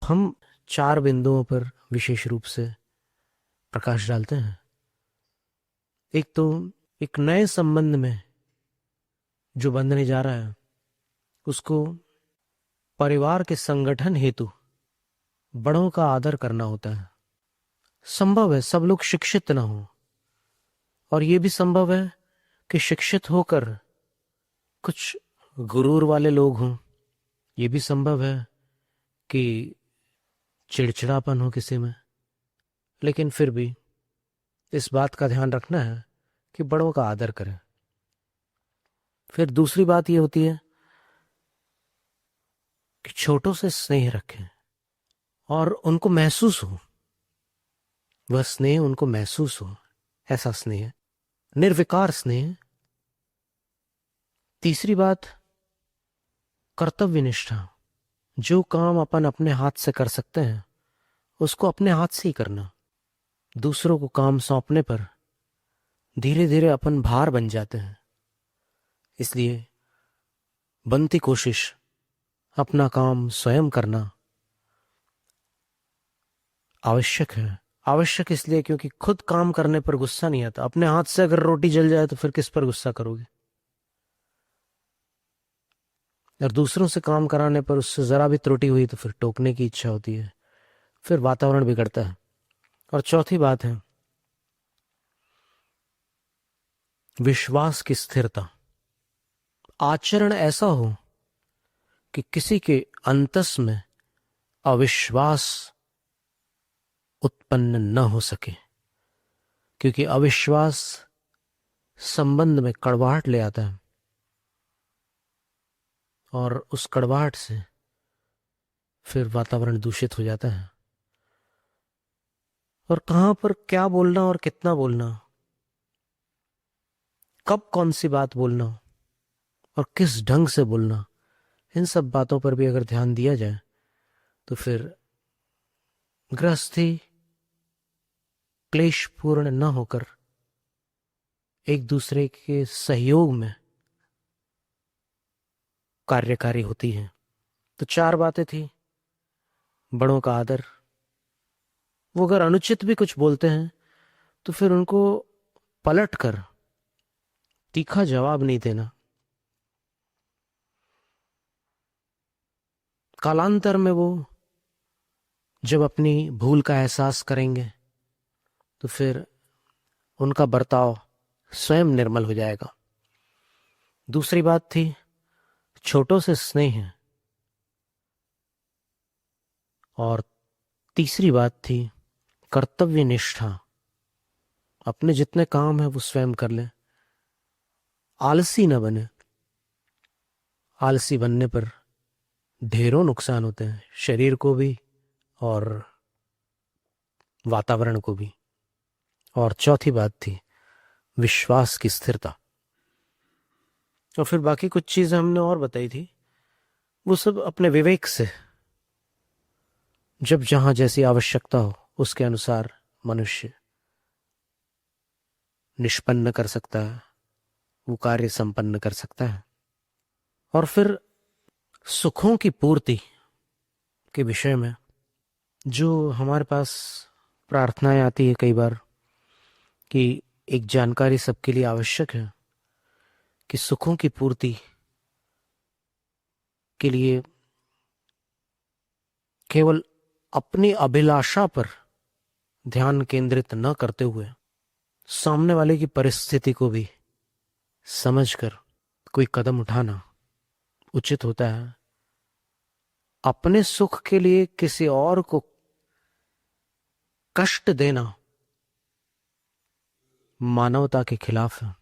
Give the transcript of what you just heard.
हम 4 बिंदुओं पर विशेष रूप से प्रकाश डालते हैं। एक तो एक नए संबंध में जो बंधने जा रहा है उसको परिवार के संगठन हेतु बड़ों का आदर करना होता है। संभव है सब लोग शिक्षित ना हो, और ये भी संभव है कि शिक्षित होकर कुछ गुरूर वाले लोग हों। ये भी संभव है कि चिड़चिड़ापन हो किसी में, लेकिन फिर भी इस बात का ध्यान रखना है कि बड़ों का आदर करें। फिर दूसरी बात ये होती है कि छोटों से स्नेह रखें और उनको महसूस हो, वह स्नेह उनको महसूस हो, ऐसा स्नेह, निर्विकार स्नेह। तीसरी बात, कर्तव्य निष्ठा। जो काम अपन अपने हाथ से कर सकते हैं उसको अपने हाथ से ही करना। दूसरों को काम सौंपने पर धीरे धीरे अपन भार बन जाते हैं, इसलिए बनती कोशिश अपना काम स्वयं करना आवश्यक है। आवश्यक इसलिए क्योंकि खुद काम करने पर गुस्सा नहीं आता। अपने हाथ से अगर रोटी जल जाए तो फिर किस पर गुस्सा करोगे? और दूसरों से काम कराने पर उससे जरा भी त्रुटि हुई तो फिर टोकने की इच्छा होती है, फिर वातावरण बिगड़ता है। और चौथी बात है विश्वास की स्थिरता। आचरण ऐसा हो कि किसी के अंतस में अविश्वास उत्पन्न न हो सके, क्योंकि अविश्वास संबंध में कड़वाहट ले आता है और उस कड़वाहट से फिर वातावरण दूषित हो जाता है। और कहां पर क्या बोलना और कितना बोलना, कब कौन सी बात बोलना और किस ढंग से बोलना, इन सब बातों पर भी अगर ध्यान दिया जाए तो फिर गृहस्थी क्लेशपूर्ण न होकर एक दूसरे के सहयोग में कार्यकारी होती है। तो 4 बातें थी। बड़ों का आदर, वो अगर अनुचित भी कुछ बोलते हैं तो फिर उनको पलट कर तीखा जवाब नहीं देना। कालांतर में वो जब अपनी भूल का एहसास करेंगे तो फिर उनका बर्ताव स्वयं निर्मल हो जाएगा। दूसरी बात थी छोटों से स्नेह, और तीसरी बात थी कर्तव्य निष्ठा। अपने जितने काम है वो स्वयं कर लें, आलसी न बने। आलसी बनने पर ढेरों नुकसान होते हैं, शरीर को भी और वातावरण को भी। और चौथी बात थी विश्वास की स्थिरता। और फिर बाकी कुछ चीजें हमने और बताई थी, वो सब अपने विवेक से जब जहां जैसी आवश्यकता हो उसके अनुसार मनुष्य निष्पन्न कर सकता है, वो कार्य संपन्न कर सकता है। और फिर सुखों की पूर्ति के विषय में जो हमारे पास प्रार्थनाएं आती है कई बार, कि एक जानकारी सबके लिए आवश्यक है कि सुखों की पूर्ति के लिए केवल अपनी अभिलाषा पर ध्यान केंद्रित न करते हुए सामने वाले की परिस्थिति को भी समझकर कोई कदम उठाना उचित होता है। अपने सुख के लिए किसी और को कष्ट देना मानवता के खिलाफ है।